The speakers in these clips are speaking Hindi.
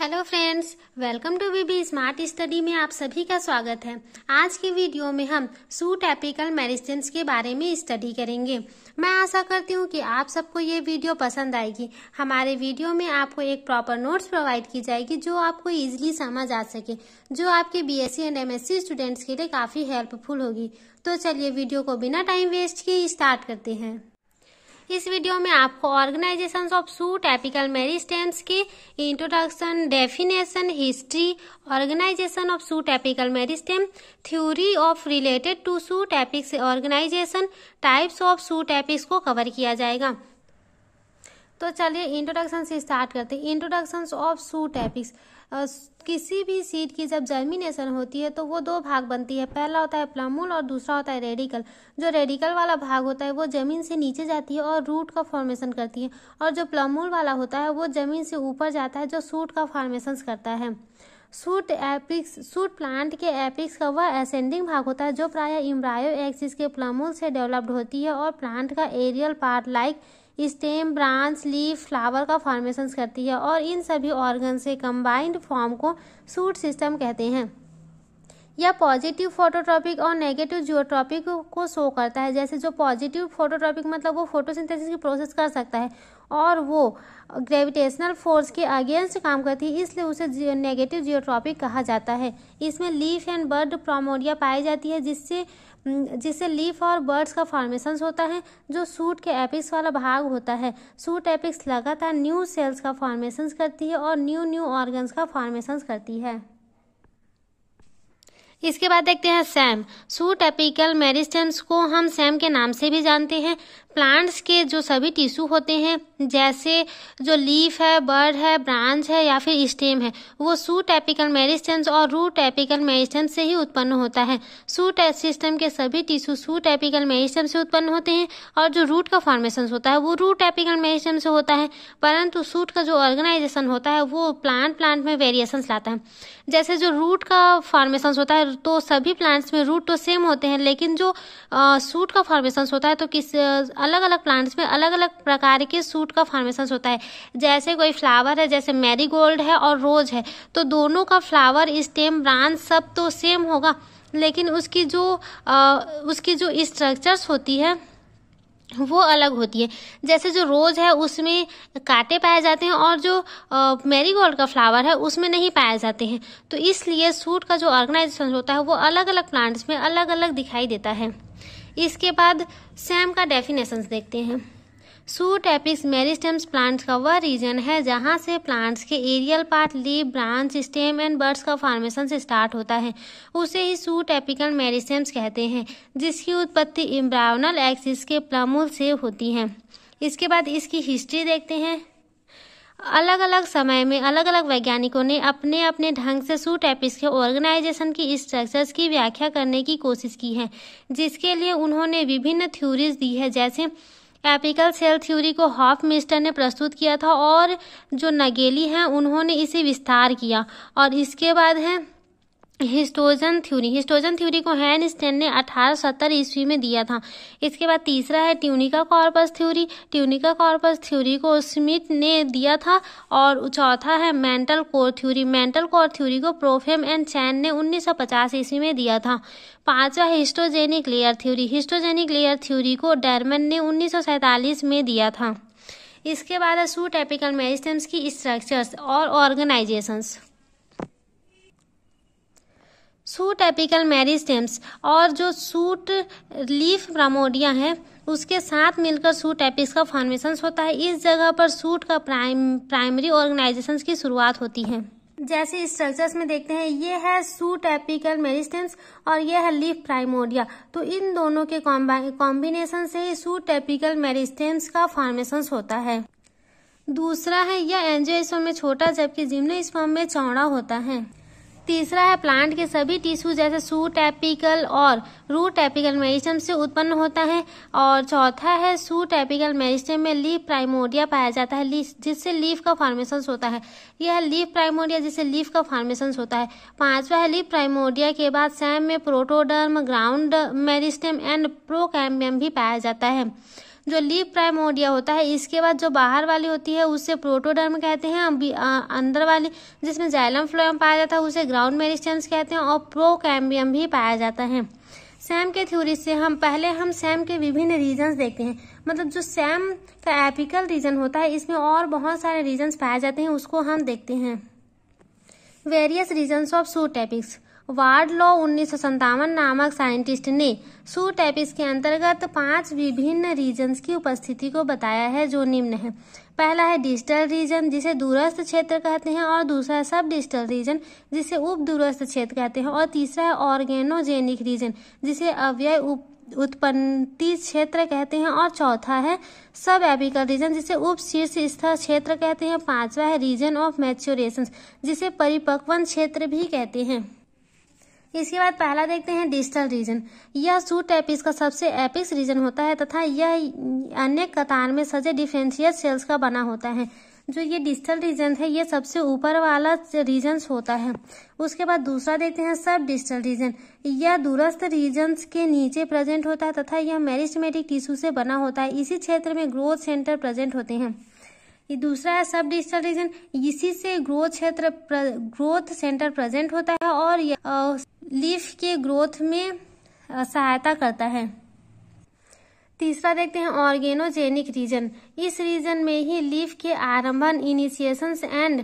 Hello friends, welcome to BB smart study में आप सभी का स्वागत है। आज की वीडियो में हम सूट एपिकल मेरिस्टेम्स के बारे में स्टडी करेंगे। मैं आशा करती हूँ कि आप सबको ये वीडियो पसंद आएगी। हमारे वीडियो में आपको एक प्रॉपर नोट्स प्रोवाइड की जाएगी जो आपको इजीली समझ आ सके, जो आपके बीएससी एंड एमएससी स्टूडेंट्स के लिए काफ़ी हेल्पफुल होगी। तो चलिए वीडियो को बिना टाइम वेस्ट किए स्टार्ट करते हैं। इस वीडियो में आपको organisation of shoot apical meristems के introduction, definition, history, organisation of shoot apical meristem, theory of related to shoot apex organisation, types of shoot apex को कवर किया जाएगा। तो चलिए इंट्रोडक्शन से स्टार्ट करते हैं। Introduction of shoot apex. किसी भी सीड की जब जर्मिनेशन होती है तो वो दो भाग बनती है। पहला होता है प्लमूल और दूसरा होता है रेडिकल। जो रेडिकल वाला भाग होता है वो जमीन से नीचे जाती है और रूट का फॉर्मेशन करती है, और जो प्लमूल वाला होता है वो जमीन से ऊपर जाता है जो सूट का फॉर्मेशन करता है। सूट प्लांट के एपिक्स का वह असेंडिंग भाग होता है जो प्रायः एम्ब्रायो एक्सिस के प्लमूल से डेवलप्ड होती है और प्लांट का aerial part like stem, branch, leaf, flower का फॉर्मेशन करती है, और इन सभी ऑर्गन से कंबाइंड फॉर्म को सूट सिस्टम कहते हैं। यह पॉजिटिव फोटोट्रॉपिक और नेगेटिव जियोट्रॉपिक को शो करता है। जैसे जो पॉजिटिव फोटोट्रॉपिक मतलब वो फोटोसिंथेसिस की प्रोसेस कर सकता है और वो ग्रेविटेशनल फोर्स के अगेंस्ट काम करती है, इसलिए उसे नेगेटिव जियोट्रॉपिक कहा जाता है। इसमें लीफ एंड बर्ड प्राइमोर्डिया पाई जाती है जिससे लीफ और बर्ड्स का फॉर्मेशन होता है। जो सूट के एपिक्स वाला भाग होता है, सूट एपिक्स लगातार न्यू सेल्स का फॉर्मेशन करती है और न्यू ऑर्गन्स का फॉर्मेशन करती है। इसके बाद देखते हैं सैम। सूट एपिकल मेरिस्टेम्स को हम सैम के नाम से भी जानते हैं। प्लांट्स के जो सभी टिश्यू होते हैं, जैसे जो लीफ है, बर्ड है, ब्रांच है या फिर स्टेम है, वो सूट एपिकल मेरिस्टेम्स और रूट एपिकल मेरिस्टेम्स से ही उत्पन्न होता है। सूट सिस्टम के सभी टिश्यू सूट एपिकल मेरिस्टेम से उत्पन्न होते हैं, और जो रूट का फॉर्मेशन होता है वो रूट एपिकल मेरिस्टेम से होता है। परंतु सूट का जो ऑर्गेनाइजेशन होता है वो प्लांट में वेरिएशंस लाता है। जैसे जो रूट का फॉर्मेशन होता है तो सभी प्लांट्स में रूट तो सेम होते हैं, लेकिन जो सूट का फॉर्मेशन होता है तो अलग अलग प्लांट्स में अलग अलग प्रकार के सूट का फॉर्मेशन होता है। जैसे कोई फ्लावर है, जैसे मैरीगोल्ड है और रोज है, तो दोनों का फ्लावर, स्टेम, ब्रांच सब तो सेम होगा, लेकिन उसकी जो स्ट्रक्चर्स होती है वो अलग होती है। जैसे जो रोज है उसमें कांटे पाए जाते हैं और जो मैरीगोल्ड का फ्लावर है उसमें नहीं पाए जाते हैं। तो इसलिए सूट का जो ऑर्गेनाइजेशन होता है वो अलग अलग प्लांट्स में अलग अलग दिखाई देता है। इसके बाद सैम का डेफिनेशंस देखते हैं। सूट एपिक्स मेरिस्टेम्स प्लांट्स का वह रीजन है जहां से प्लांट्स के aerial part, leaf, branch, stem and buds का फॉर्मेशन से स्टार्ट होता है। उसे ही सूट एपिकल मेरिस्टेम्स कहते हैं, जिसकी उत्पत्ति एम्ब्रायोनल एक्सिस के प्लमूल से होती है। इसके बाद इसकी हिस्ट्री देखते हैं। अलग अलग समय में अलग अलग वैज्ञानिकों ने अपने अपने ढंग से सूट एपिक्स के ऑर्गेनाइजेशन की स्ट्रक्चर्स की व्याख्या करने की कोशिश की है, जिसके लिए उन्होंने विभिन्न थ्योरीज दी है। जैसे एपिकल सेल थ्योरी को हॉफमिस्टर ने प्रस्तुत किया था, और जो नगेली हैं उन्होंने इसे विस्तार किया। और इसके बाद है हिस्टोजन थ्योरी। हिस्टोजन थ्योरी को हैनस्टेन ने 1870 ईस्वी में दिया था। इसके बाद तीसरा है tunica corpus theory. Tunica corpus theory को स्मिथ ने दिया था। और चौथा है mantle core theory. Mantle core theory को प्रोफेम एंड चैन ने 1950 ईस्वी में दिया था। पांचवा है हिस्टोजेनिक लेयर थ्योरी। हिस्टोजेनिक लेयर थ्योरी को डरमन ने 1947 में दिया था। इसके बाद है सूट एपिकल मेरिस्टेम्स की स्ट्रक्चर्स और ऑर्गेनाइजेशंस। सूट एपिकल मेरिस्टेम्स और जो सूट लीफ प्राइमोर्डिया है उसके साथ मिलकर सूट एपिक्स का फॉर्मेशन होता है। इस जगह पर सूट का प्राइमरी ऑर्गेनाइजेशन की शुरुआत होती है। जैसे स्ट्रक्चर्स में देखते हैं, ये है सूट एपिकल मेरिस्टेम्स और ये है लीफ प्राइमोर्डिया। तो इन दोनों के कॉम्बिनेशन से ही सूट एपिकल मेरिस्टेम्स का फॉर्मेशन होता है। दूसरा है यह एंजियोस्पर्म में छोटा जबकि जिम्नोस्पर्म में चौड़ा होता है। तीसरा है प्लांट के सभी टिश्यू जैसे सूट एपिकल और रूट एपिकल मेरिस्टेम से उत्पन्न होता है। और चौथा है सूट एपिकल मेरिस्टेम में लीफ प्राइमोर्डिया पाया जाता है, जिससे लीफ का फॉर्मेशन होता है। यह है लीफ प्राइमोर्डिया जिससे लीफ का फॉर्मेशन होता है। पांचवा है लीफ प्राइमोर्डिया के बाद सैम में protoderm, ground meristem and procambium भी पाया जाता है। जो लीफ प्राइमोर्डिया होता है, इसके बाद जो बाहर वाली होती है उसे प्रोटोडर्म कहते हैं। अंदर वाली जिसमें जाइलम फ्लोएम पाया जाता है उसे ग्राउंड मेरिस्टेम्स कहते हैं और प्रोकैम्बियम भी पाया जाता है। सैम के थ्योरी से हम सैम के विभिन्न रीजन्स देखते हैं। मतलब जो सैम का एपिकल रीजन होता है इसमें और बहुत सारे रीजन्स पाए जाते हैं, उसको हम देखते हैं। Various reasons of shoot apex. Wardlaw 1957 नामक साइंटिस्ट ने सूट एपिक्स के अंतर्गत 5 विभिन्न रीजन्स की उपस्थिति को बताया है, जो निम्न है। पहला है डिस्टल रीजन, जिसे दूरस्थ क्षेत्र कहते हैं, और दूसरा है सब डिस्टल रीजन, जिसे उप दूरस्थ क्षेत्र कहते हैं, और तीसरा है ऑर्गेनोजेनिक रीजन, जिसे अव्यय उत्पत्ति क्षेत्र कहते हैं, और चौथा है सब एपिकल रीजन, जिसे उप शीर्ष स्तर क्षेत्र कहते हैं। पांचवा है रीजन ऑफ मैच्योरेशन, जिसे परिपक्वन क्षेत्र भी कहते हैं। इसके बाद पहला देखते हैं डिस्टल रीजन। यह सूट एपिक्स का सबसे एपिक्स रीजन होता है तथा यह अनेक कतार में सजे डिफरेंशिएट सेल्स का बना होता है। जो ये डिस्टल रीजन है ये सबसे ऊपर वाला रीजन होता है। उसके बाद दूसरा देखते हैं सब डिस्टल रीजन। यह दूरस्थ रीजन्स के नीचे प्रेजेंट होता है तथा यह मेरिस्टेमेटिक टिश्यू से बना होता है। इसी क्षेत्र में ग्रोथ सेंटर प्रेजेंट होते हैं। ये दूसरा है सब डिस्टल रीजन, इसी से ग्रोथ सेंटर प्रेजेंट होता है और यह लीफ के ग्रोथ में सहायता करता है। तीसरा देखते हैं ऑर्गेनोजेनिक रीजन। इस रीजन में ही लीफ के आरंभन, इनिशिएशंस एंड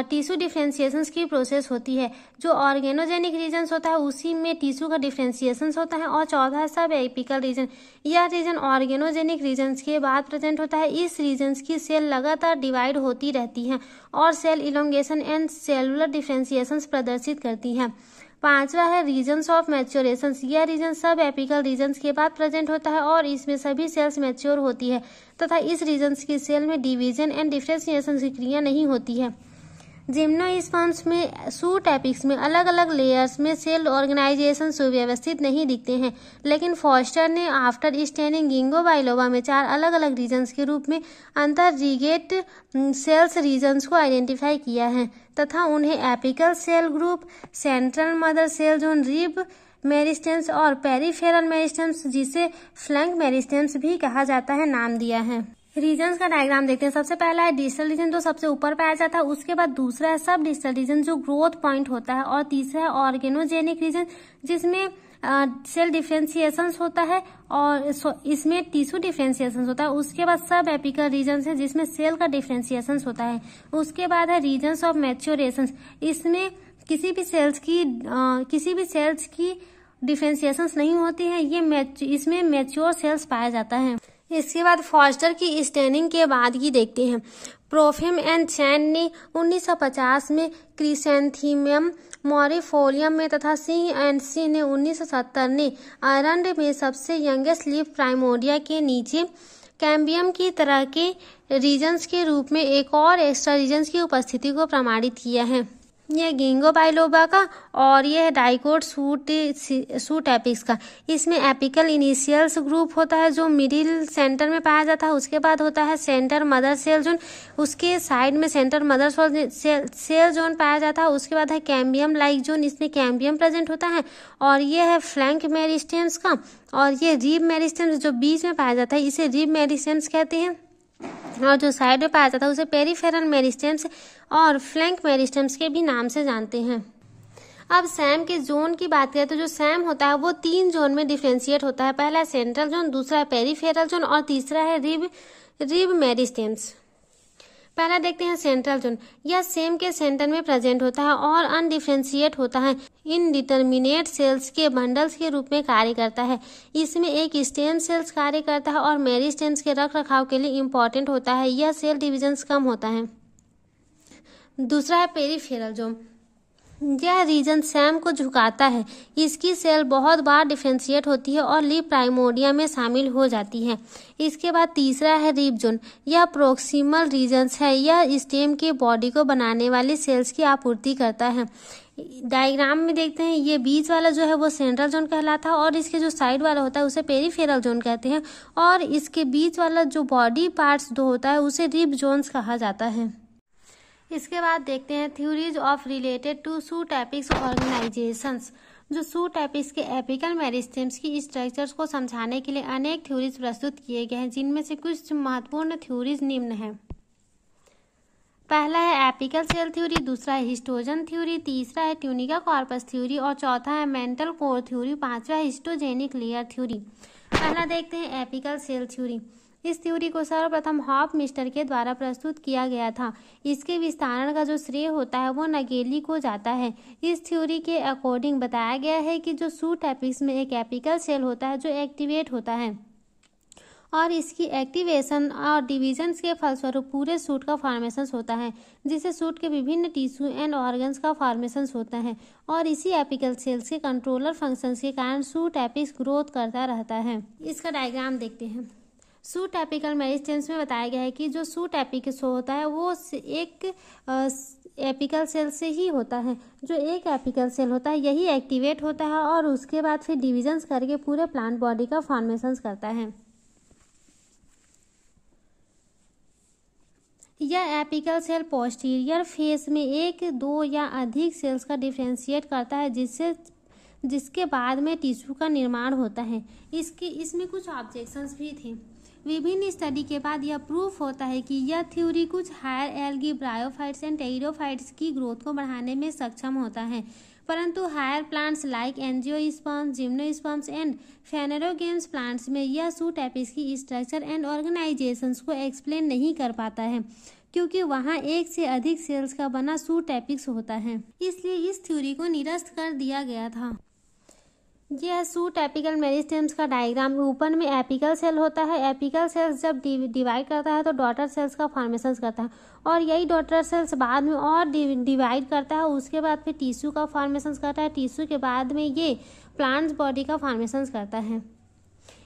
टिश्यू डिफरेंशिएशंस की प्रोसेस होती है। जो ऑर्गेनोजेनिक रीजन होता है उसी में टिश्यू का डिफरेंशिएशंस होता है। और चौथा है सब एपिकल रीजन। यह रीजन ऑर्गेनोजेनिक रीजन के बाद प्रेजेंट होता है। इस रीजन की सेल लगातार डिवाइड होती रहती है और cell elongation and cellular differentiations प्रदर्शित करती है। पांचवा है रीजन्स ऑफ मैच्योरेशन। यह रीजन सब एपिकल रीजन्स के बाद प्रेजेंट होता है और इसमें सभी सेल्स मैच्योर होती है तथा इस रीजन्स की सेल में डिवीजन एंड डिफरेंशिएशन की क्रिया नहीं होती है। जिम्नोस्पर्म्स में सूट एपिक्स में अलग अलग लेयर्स में सेल ऑर्गेनाइजेशन सुव्यवस्थित नहीं दिखते हैं, लेकिन फॉस्टर ने आफ्टर स्टैंडिंग गिंगो बाइलोबा में 4 अलग अलग रीजन्स के रूप में अंतरजीगेट सेल्स रीजन्स को आइडेंटिफाई किया है तथा उन्हें apical cell group, central mother cell zone, rib meristems और पेरिफेरल मेरिस्टेम्स, जिसे फ्लैंक मेरिस्टेम्स भी कहा जाता है, नाम दिया है। रीजन्स का डायग्राम देखते हैं। सबसे पहला है डिस्टल रीजन जो सबसे ऊपर पाया जाता है। उसके बाद दूसरा है सब डिस्टल रीजन जो ग्रोथ पॉइंट होता है और तीसरा है ऑर्गेनोजेनिक रीजन जिसमें सेल डिफरेंशिएशन होता है और इसमें टिश्यू डिफरेंशिएशन होता है। उसके बाद सब एपिकल रीजन है जिसमें सेल का डिफरेंशिएशन होता है। उसके बाद है रीजन्स ऑफ मैच्योरेशन। इसमें किसी भी सेल्स की डिफरेंशिएशन नहीं होती है। इसमें मैच्योर सेल्स पाया जाता है। इसके बाद फॉस्टर की स्टैनिंग के बाद ही देखते हैं। प्रोफेम एंड चैन ने 1950 में क्रिसैंथेमम मॉरिफोलियम में तथा सिंह एंड सी ने 1970 ने आयरन में सबसे यंगेस्ट लीफ प्राइमोर्डिया के नीचे कैम्बियम की तरह के रीजन्स के रूप में एक और एक्स्ट्रा रीजन्स की उपस्थिति को प्रमाणित किया है। यह गिंगो बाइलोबा का और यह डाइकोट सूट एपिक्स का। इसमें एपिकल इनिशियल्स ग्रुप होता है जो मिडिल सेंटर में पाया जाता है। उसके बाद होता है सेंटर मदर सेल जोन, उसके साइड में सेंटर मदर सेल जोन पाया जाता है। उसके बाद है कैम्बियम लाइक जोन, इसमें कैम्बियम प्रेजेंट होता है और यह है फ्लैंक मेरिस्टेम्स का। और ये रिब मेरिस्टेम्स जो बीच में पाया जाता है इसे रिब मेरिस्टेम्स कहते हैं और जो साइड में पाया जाता है उसे पेरिफेरल मेरिस्टेम्स और फ्लैंक मेरिस्टेम्स के भी नाम से जानते हैं। अब सैम के जोन की बात करें तो जो सैम होता है वो 3 जोन में डिफरेंशिएट होता है। पहला है सेंट्रल जोन, दूसरा है पेरिफेरल जोन और तीसरा है रिब मेरिस्टेम्स। पहला देखते हैं सेंट्रल जोन। यह सेम के सेंटर में प्रेजेंट होता है और अनडिफरेंशिएट होता है। इनडिटर्मिनेट सेल्स के बंडल्स के रूप में कार्य करता है। इसमें एक स्टेम सेल्स कार्य करता है और मेरिस्टेम्स के रख रखाव के लिए इम्पोर्टेंट होता है। यह सेल डिविजन्स कम होता है। दूसरा है पेरिफेरल जोन। यह रीजन सैम को झुकाता है। इसकी सेल बहुत बार डिफरेंशिएट होती है और लीफ प्राइमोर्डिया में शामिल हो जाती है। इसके बाद तीसरा है रिब जोन। यह प्रोक्सिमल रीजन्स है। यह स्टेम के बॉडी को बनाने वाली सेल्स की आपूर्ति करता है। डायग्राम में देखते हैं ये बीच वाला जो है वो सेंट्रल जोन कहलाता है और इसके जो साइड वाला होता है उसे पेरिफेरल जोन कहते हैं और इसके बीच वाला जो बॉडी पार्ट्स जो होता है उसे रिब जोन्स कहा जाता है। इसके बाद देखते हैं theories of related to shoot apex organisations. जो सूट एपिस के एपिकल मेरिस्टेम्स की स्ट्रक्चर्स को समझाने के लिए अनेक थ्योरीज प्रस्तुत किए गए हैं, जिनमें से कुछ महत्वपूर्ण थ्योरीज निम्न हैं। पहला है एपिकल सेल थ्योरी, दूसरा है हिस्टोजन थ्योरी, तीसरा है ट्यूनिका कॉर्पस थ्योरी और चौथा है मेंटल कोर थ्योरी, पांचवा है हिस्टोजेनिक लेयर थ्योरी। पहला देखते हैं एपिकल सेल थ्योरी। इस थ्योरी को सर्वप्रथम हॉफमिस्टर के द्वारा प्रस्तुत किया गया था। इसके विस्तारण का जो श्रेय होता है वो नगेली को जाता है। इस थ्योरी के अकॉर्डिंग बताया गया है कि जो सूट एपिक्स में एक एपिकल सेल होता है जो एक्टिवेट होता है और इसकी एक्टिवेशन और डिविजन्स के फलस्वरूप पूरे सूट का फॉर्मेशन होता है, जिससे सूट के विभिन्न टिश्यू एंड ऑर्गन्स का फॉर्मेशन होता है और इसी एपिकल सेल्स के कंट्रोलर फंक्शंस के कारण सूट एपिक्स ग्रोथ करता रहता है। इसका डायग्राम देखते हैं। सूट एपिकल मेरिस्टेम्स में बताया गया है कि जो सूट एपिक्स होता है वो एक एपिकल सेल से ही होता है। जो एक एपिकल सेल होता है यही एक्टिवेट होता है और उसके बाद फिर डिविजन्स करके पूरे प्लांट बॉडी का फॉर्मेशन करता है। यह एपिकल सेल पोस्टीरियर फेस में एक, दो या अधिक सेल्स का डिफरेंशिएट करता है, जिसके बाद में टिश्यू का निर्माण होता है। इसमें कुछ ऑब्जेक्शंस भी थे। विभिन्न स्टडी के बाद यह प्रूफ होता है कि यह थ्योरी कुछ higher algae, bryophytes and pteridophytes की ग्रोथ को बढ़ाने में सक्षम होता है, परंतु higher plants like angiosperms, gymnosperms and phanerogams plants में यह सूट एपिक्स की स्ट्रक्चर एंड ऑर्गेनाइजेशंस को एक्सप्लेन नहीं कर पाता है, क्योंकि वहाँ एक से अधिक सेल्स का बना सूट एपिक्स होता है। इसलिए इस थ्योरी को निरस्त कर दिया गया था। यह सूट एपिकल मेरिस्टेम्स का डायग्राम। ऊपर में एपिकल सेल होता है। एपिकल सेल्स जब डिवाइड करता है तो डॉटर सेल्स का फॉर्मेशन करता है और यही डॉटर सेल्स बाद में और डिवाइड करता है। उसके बाद फिर टिश्यू का फॉर्मेशन करता है। टिश्यू के बाद में ये प्लांट्स बॉडी का फॉर्मेशन करता है।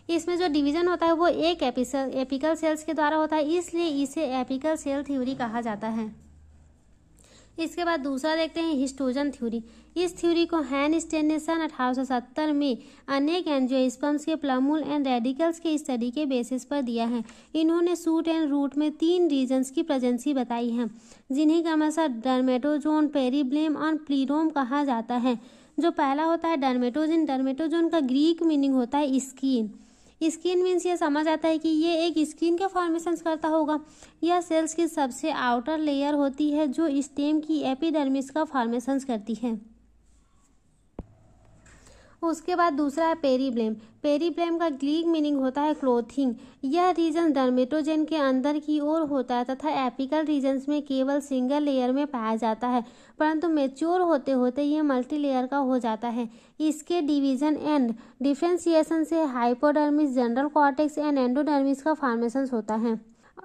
इसमें जो डिवीजन होता है वो एक एपिकल सेल्स के द्वारा होता है, इसलिए इसे एपिकल सेल थ्योरी कहा जाता है। इसके बाद दूसरा देखते हैं हिस्टोजन थ्योरी। इस थ्योरी को हैन स्टेनसन 1870 में अनेक एंजियोस्पर्म्स के प्लमूल एंड रेडिकल्स के स्टडी के बेसिस पर दिया है। इन्होंने सूट एंड रूट में 3 रीजन्स की प्रेजेंसी बताई है, जिन्हें क्रमशः डर्मेटोजोन, पेरिब्लेम और प्लीरोम कहा जाता है। जो पहला होता है डर्मेटोजन। डर्मेटोजोन का ग्रीक मीनिंग होता है स्किन। स्किन मीन्स ये समझ आता है कि ये एक स्किन का फॉर्मेशन करता होगा। यह सेल्स की सबसे आउटर लेयर होती है जो स्टेम की एपिडर्मिस का फॉर्मेशन करती है। उसके बाद दूसरा है पेरीब्लेम। पेरीब्लेम का ग्रीक मीनिंग होता है क्लोथिंग। यह रीजन डर्मेटोजेन के अंदर की ओर होता है तथा एपिकल रीजन्स में केवल सिंगल लेयर में पाया जाता है, परंतु मैच्योर होते होते यह मल्टी लेयर का हो जाता है। इसके डिवीजन एंड डिफ्रेंसिएशन से hypodermis, general cortex and endodermis का फॉर्मेशन होता है।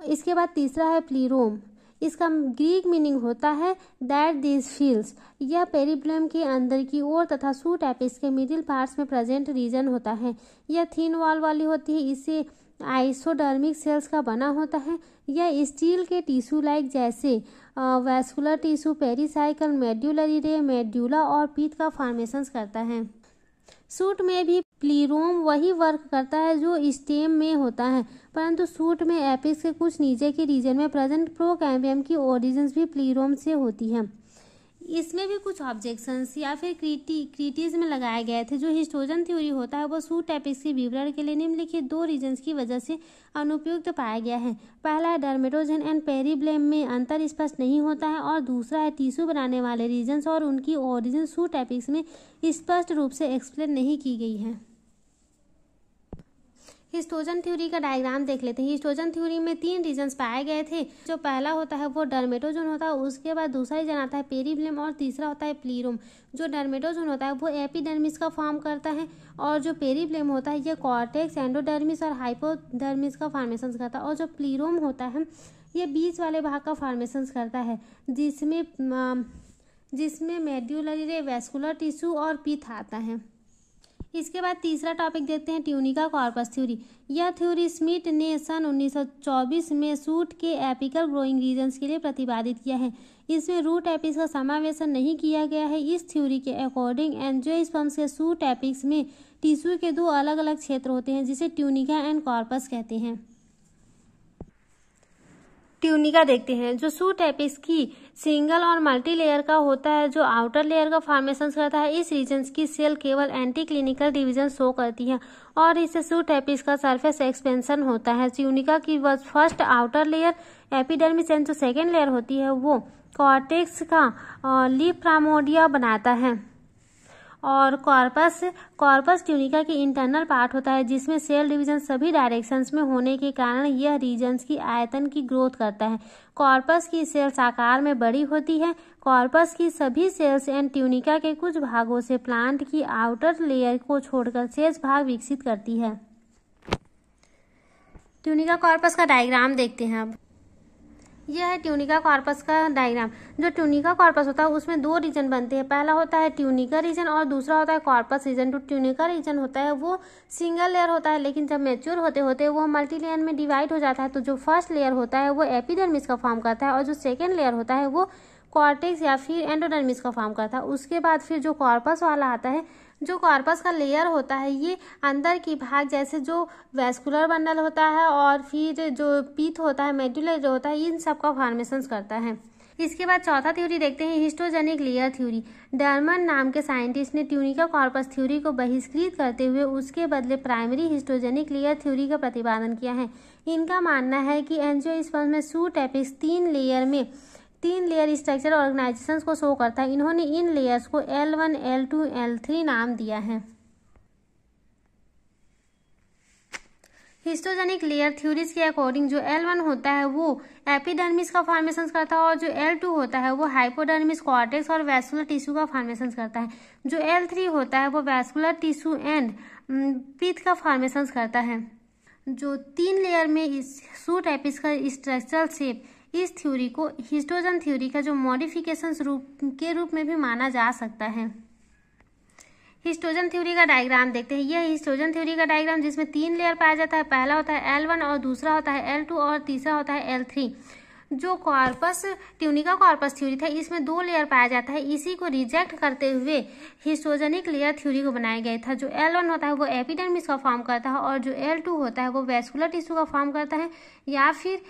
इसके बाद तीसरा है प्लीरोम। इसका ग्रीक मीनिंग होता है दैट दिस फील्स। यह पेरिब्लेम के अंदर की ओर तथा सूट एपिक्स के मिडिल पार्ट्स में प्रेजेंट रीजन होता है। यह थिन वॉल वाली होती है। इससे आइसोडर्मिक सेल्स का बना होता है। यह स्टील के टिश्यू लाइक जैसे वैस्कुलर टिश्यू, पेरिसाइकल, मेड्यूलरी रे, मेड्यूला और पीथ का फॉर्मेशन करता है। सूट में भी प्लीरोम वही वर्क करता है जो स्टेम में होता है, परंतु सूट में एपिक्स के कुछ नीचे के रीजन में प्रेजेंट प्रोकैम्बियम की ओरिजिन्स भी प्लीरोम से होती है। इसमें भी कुछ ऑब्जेक्शंस या फिर क्रिटिसिज्म में लगाए गए थे। जो हिस्टोजन थ्योरी होता है वो सूट एपिक्स के विवरण के लिए निम्नलिखित 2 रीजन्स की वजह से अनुपयुक्त पाया गया है। पहला है डर्मेटोजेन एंड पेरिब्लेम में अंतर स्पष्ट नहीं होता है और दूसरा है टिश्यू बनाने वाले रीजन्स और उनकी ओरिजिन सूट एपिक्स में स्पष्ट रूप से एक्सप्लेन नहीं की गई है। हिस्टोजन थ्योरी का डायग्राम देख लेते हैं। हिस्टोजन थ्योरी में 3 रीजन्स पाए गए थे। जो पहला होता है वो डर्मेटोजोन होता है, उसके बाद दूसरा रीजन आता है पेरिब्लेम और तीसरा होता है प्लीरोम। जो डर्मेटोजोन होता है वो एपिडर्मिस का फॉर्म करता है और जो पेरिब्लेम होता है ये कॉर्टेक्स, एंडोडर्मिस और हाइपोडर्मिस का फॉर्मेशन करता है और जो प्लीरोम होता है ये बीच वाले भाग का फॉर्मेशन करता है जिसमें मेड्यूलरी रे, वैस्कुलर टिश्यू और पीथ आता है। इसके बाद तीसरा टॉपिक देखते हैं ट्यूनिका कॉर्पस थ्योरी। यह थ्योरी स्मिथ ने सन 1924 में सूट के एपिकल ग्रोइंग रीजन्स के लिए प्रतिपादित किया है। इसमें रूट एपिक्स का समावेशन नहीं किया गया है। इस थ्योरी के अकॉर्डिंग एंजियोस्पर्म्स के सूट एपिक्स में टिश्यू के 2 अलग अलग क्षेत्र होते हैं जिसे ट्यूनिका एंड कॉर्पस कहते हैं। ट्यूनिका देखते हैं। जो सूट एपिस की सिंगल और मल्टी लेयर का होता है, जो आउटर लेयर का फॉर्मेशन करता है। इस रीजन की सेल केवल एंटी क्लिनिकल डिवीजन शो करती है और इससे सूट एपिस का सरफेस एक्सपेंशन होता है। ट्यूनिका की first outer layer epidermis and जो सेकेंड लेयर होती है वो कॉर्टेक्स का लीफ प्राइमोर्डिया बनाता है। और कॉर्पस ट्यूनिका की इंटरनल पार्ट होता है जिसमें सेल डिवीजन सभी डायरेक्शंस में होने के कारण यह रीजन्स की आयतन की ग्रोथ करता है। कॉर्पस की सेल्स आकार में बड़ी होती है। कॉर्पस की सभी सेल्स एंड ट्यूनिका के कुछ भागों से प्लांट की आउटर लेयर को छोड़कर शेष भाग विकसित करती है। ट्यूनिका कॉर्पस का डायग्राम देखते हैं अब। यह है ट्यूनिका कॉर्पस का डायग्राम। जो ट्यूनिका कॉर्पस होता है उसमें दो रीजन बनते हैं। पहला होता है ट्यूनिका रीजन और दूसरा होता है कॉर्पस रीजन। जो ट्यूनिका रीजन होता है वो सिंगल लेयर होता है, लेकिन जब मैच्योर होते होते वो मल्टी लेयर में डिवाइड हो जाता है। तो जो फर्स्ट लेयर होता है वो एपिडर्मिस का फॉर्म करता है और जो सेकेंड लेयर होता है वो कॉर्टेक्स या फिर एंडोडर्मिस का फॉर्म करता है। उसके बाद फिर जो कॉर्पस वाला आता है, जो कॉर्पस का लेयर होता है ये अंदर की भाग जैसे जो वैस्कुलर बंडल होता है और फिर जो पीथ होता है, मेडुला जो होता है, इन सब का फॉर्मेशन करता है। इसके बाद चौथा थ्योरी देखते हैं, हिस्टोजेनिक लेयर थ्योरी। डर्मन नाम के साइंटिस्ट ने ट्यूनिका कॉर्पस थ्योरी को बहिष्कृत करते हुए उसके बदले प्राइमरी हिस्टोजेनिक लेयर थ्योरी का प्रतिपादन किया है। इनका मानना है कि एंजियोस्पर्म में सूट एपिस तीन लेयर स्ट्रक्चर ऑर्गेनाइजेशंस को शो करता है। इन्होंने इन लेयर्स को L1, L2, L3 नाम दिया है। हिस्टोजेनिक लेयर थ्योरीज के अकॉर्डिंग जो L1 होता है वो एपिडर्मिस का फॉर्मेशन करता है और जो L2 होता है वो हाइपोडर्मिस, कॉर्टेक्स और वैस्कुलर टिश्यू का फॉर्मेशन करता है। जो L3 होता है वो वैस्कुलर टिश्यू एंड पीथ का फॉर्मेशन करता है। जो तीन लेयर में इस सूट एपिस का स्ट्रक्चरल शेप, इस थ्योरी को हिस्टोजन थ्योरी का जो मॉडिफिकेशन के रूप में भी माना जा सकता है। हिस्टोजन थ्योरी का डायग्राम देखते हैं। यह हिस्टोजन थ्योरी का डायग्राम जिसमें तीन लेयर पाया जाता है। पहला होता है L1 और दूसरा होता है L2 और तीसरा होता है L3। जो ट्यूनिका कॉर्पस थ्योरी था इसमें दो लेयर पाया जाता है। इसी को रिजेक्ट करते हुए हिस्टोजेनिक लेयर थ्योरी को बनाया गया था। जो L1 होता है वो एपिडर्मिस का फॉर्म करता है और जो L2 होता है वो वैस्कुलर टिश्यू का फॉर्म करता है या फिर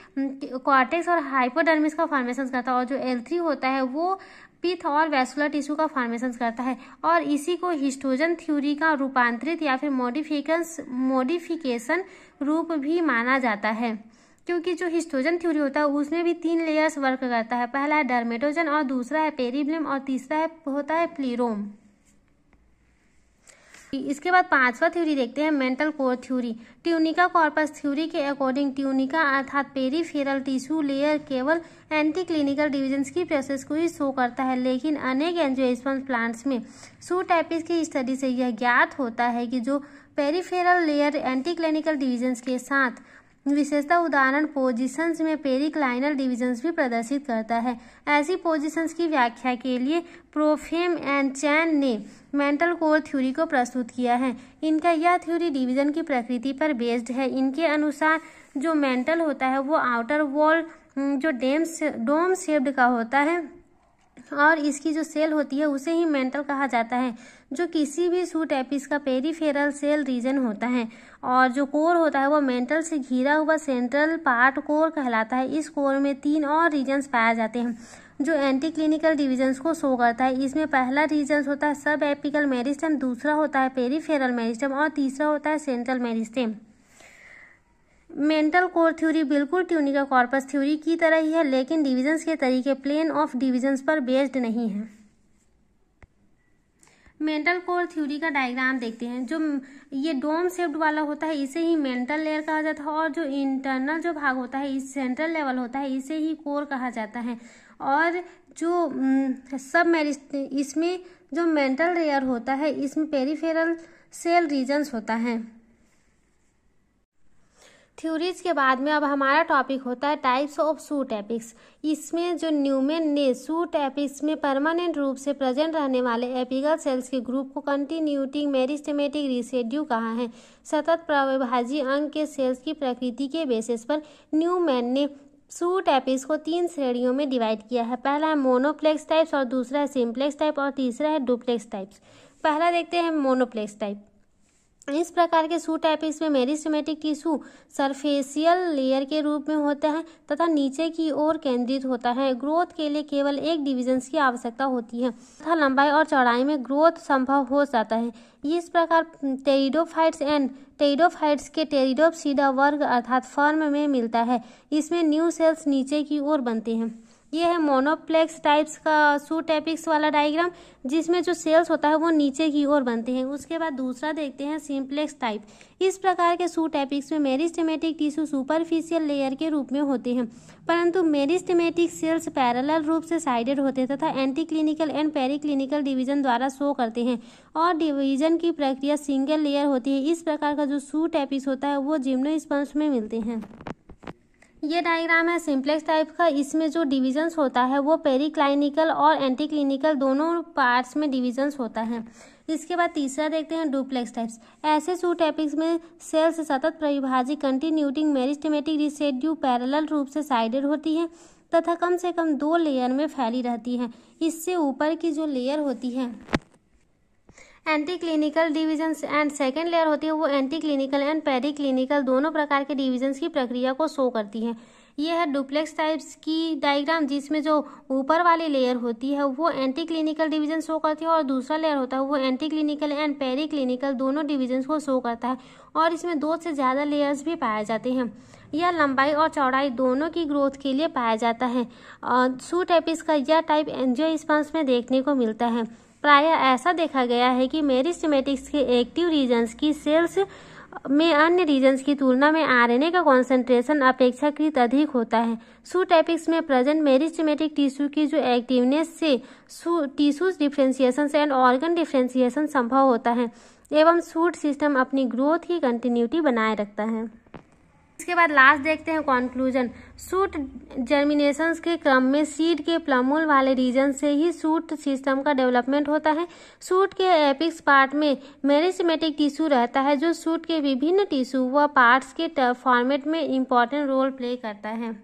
कॉर्टेक्स और हाइपोडर्मिस का फॉर्मेशन करता है और जो L3 होता है वो पीथ और वैस्कुलर टिश्यू का फॉर्मेशन करता है। और इसी को हिस्टोजन थ्योरी का रूपांतरित या फिर मॉडिफिकेशन रूप भी माना जाता है, क्योंकि जो हिस्टोजन थ्योरी होता है उसमें भी तीन लेयर्स वर्क करता है। पहला है डर्मेटोजन और दूसरा है पेरिब्लिम और तीसरा होता है प्लीरोम। इसके बाद पांचवा थ्योरी देखते हैं, mantle core theory. Tunica corpus theory के अकॉर्डिंग ट्यूनिका अर्थात पेरीफेरल टिश्यू लेयर केवल एंटी क्लिनिकल डिविजन्स की प्रोसेस को ही शो करता है, लेकिन अनेक एंजियोस्पर्म प्लांट्स में सूट एपिस की स्टडी से यह ज्ञात होता है कि जो peripheral layer anti clinical divisions के साथ विशेषता उदाहरण पोजीशंस में पेरिक्लाइनल डिविजन्स भी प्रदर्शित करता है। ऐसी पोजीशंस की व्याख्या के लिए प्रोफेम एंड चैन ने मेंटल कोर थ्योरी को प्रस्तुत किया है। इनका यह थ्योरी डिवीजन की प्रकृति पर बेस्ड है। इनके अनुसार जो मेंटल होता है वो आउटर वॉल जो डोम शेप्ड का होता है और इसकी जो सेल होती है उसे ही मेंटल कहा जाता है, जो किसी भी सूट एपिस का पेरीफेरल सेल रीजन होता है। और जो कोर होता है वो मेंटल से घिरा हुआ सेंट्रल पार्ट कोर कहलाता है। इस कोर में तीन और रीजन्स पाए जाते हैं जो एंटी क्लिनिकल डिविजन्स को शो करता है। इसमें पहला रीजन होता है सब एपिकल मेरिस्टेम, दूसरा होता है पेरीफेरल मेरिस्टेम और तीसरा होता है central meristem. Mantle core theory बिल्कुल ट्यूनिका कॉर्पस थ्योरी की तरह ही है, लेकिन डिविजन्स के तरीके प्लेन ऑफ डिविजन्स पर बेस्ड नहीं है। मेंटल कोर थ्योरी का डायग्राम देखते हैं। जो ये डोम शेप्ड वाला होता है इसे ही मेंटल लेयर कहा जाता है और जो इंटरनल जो भाग होता है इस सेंट्रल लेवल होता है इसे ही कोर कहा जाता है। और जो इसमें जो मेंटल लेयर होता है इसमें पेरीफेरल सेल रीजन्स होता है। थ्योरीज के बाद में अब हमारा टॉपिक होता है टाइप्स ऑफ सूट एपिक्स। इसमें जो न्यूमैन ने सूट एपिक्स में परमानेंट रूप से प्रेजेंट रहने वाले एपिकल सेल्स के ग्रुप को कंटिन्यूटिंग मेरिस्टेमेटिक रिसिड्यू कहा है। सतत प्रविभाज्य अंग के सेल्स की प्रकृति के बेसिस पर न्यूमैन ने सूट एपिक्स को तीन श्रेणियों में डिवाइड किया है। पहला है मोनोप्लेक्स टाइप्स और दूसरा है सिंप्लेक्स टाइप और तीसरा है डुप्लेक्स टाइप्स। पहला देखते हैं मोनोप्लेक्स टाइप। इस प्रकार के सूट एपिक्स में मेरिस्टेमेटिक टिश्यू सरफेसियल लेयर के रूप में होता है तथा नीचे की ओर केंद्रित होता है। ग्रोथ के लिए केवल एक डिवीजन की आवश्यकता होती है तथा लंबाई और चौड़ाई में ग्रोथ संभव हो जाता है। इस प्रकार टेरिडोफाइट्स के टेरिडोप्सिडा वर्ग अर्थात फर्म में मिलता है। इसमें न्यू सेल्स नीचे की ओर बनते हैं। ये है मोनोप्लेक्स टाइप्स का सूट एपिक्स वाला डायग्राम, जिसमें जो सेल्स होता है वो नीचे की ओर बनते हैं। उसके बाद दूसरा देखते हैं सिंप्लेक्स टाइप। इस प्रकार के सूट एपिक्स में मेरिस्टेमेटिक टिश्यू सुपरफिशियल लेयर के रूप में होते हैं, परंतु मेरिस्टेमेटिक सेल्स पैरेलल रूप से साइडेड होते हैं तथा एंटी क्लिनिकल एंड पेरिक्लिनिकल डिवीजन द्वारा शो करते हैं और डिवीजन की प्रक्रिया सिंगल लेयर होती है। इस प्रकार का जो सूट एपिक्स होता है वो जिम्नोस्पर्म्स में मिलते हैं। ये डायग्राम है सिंप्लेक्स टाइप का। इसमें जो डिविजन्स होता है वो पेरिक्लिनिकल और एंटी क्लिनिकल दोनों पार्ट्स में डिविजन्स होता है। इसके बाद तीसरा देखते हैं डुप्लेक्स टाइप्स। ऐसे सूट एपिक्स में सेल्स सतत परिभाजित कंटिन्यूटिंग मेरिस्टेमेटिक रिसेड्यू पैरेलल रूप से साइडेड होती है तथा कम से कम 2 लेयर में फैली रहती है। इससे ऊपर की जो लेयर होती है anti clinical divisions and second layer होती है वो एंटी क्लिनिकल एंड पेरिक्लिनिकल दोनों प्रकार के डिविजन्स की प्रक्रिया को शो करती है। ये है डुप्लेक्स टाइप्स की डायग्राम, जिसमें जो ऊपर वाली लेयर होती है वो एंटी क्लिनिकल डिवीजन शो करती है और दूसरा लेयर होता है वो एंटी क्लिनिकल एंड पेरिक्लिनिकल दोनों डिविजन्स को शो करता है और इसमें 2 से ज़्यादा लेयर्स भी पाए जाते हैं। यह लंबाई और चौड़ाई दोनों की ग्रोथ के लिए पाया जाता है। सूट एपिक्स का यह टाइप एंजियोस्पर्म्स में देखने को मिलता है। प्रायः ऐसा देखा गया है कि मेरिस्टेमेटिक्स के एक्टिव रीजन्स की सेल्स में अन्य रीजन्स की तुलना में आरएनए का कॉन्सेंट्रेशन अपेक्षाकृत अधिक होता है। सूट एपिक्स में प्रेजेंट मेरिस्टेमेटिक टिश्यू की जो एक्टिवनेस से tissues differentiation and organ differentiation संभव होता है एवं सूट सिस्टम अपनी ग्रोथ की कंटिन्यूटी बनाए रखता है। इसके बाद लास्ट देखते हैं कंक्लूजन। सूट जर्मिनेशंस के क्रम में सीड के प्लमूल वाले रीजन से ही सूट सिस्टम का डेवलपमेंट होता है। सूट के एपिक्स पार्ट में मेरिस्टेमेटिक टिश्यू रहता है जो सूट के विभिन्न टिश्यू व पार्ट्स के फॉर्मेट में इम्पॉर्टेंट रोल प्ले करता है।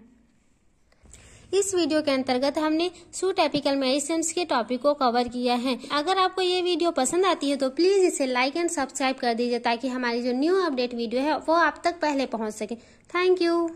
इस वीडियो के अंतर्गत हमने सूट एपिकल मेरिस्टेम्स के टॉपिक को कवर किया है। अगर आपको ये वीडियो पसंद आती है तो प्लीज इसे लाइक एंड सब्सक्राइब कर दीजिए ताकि हमारी जो न्यू अपडेट वीडियो है वो आप तक पहले पहुंच सके। Thank you.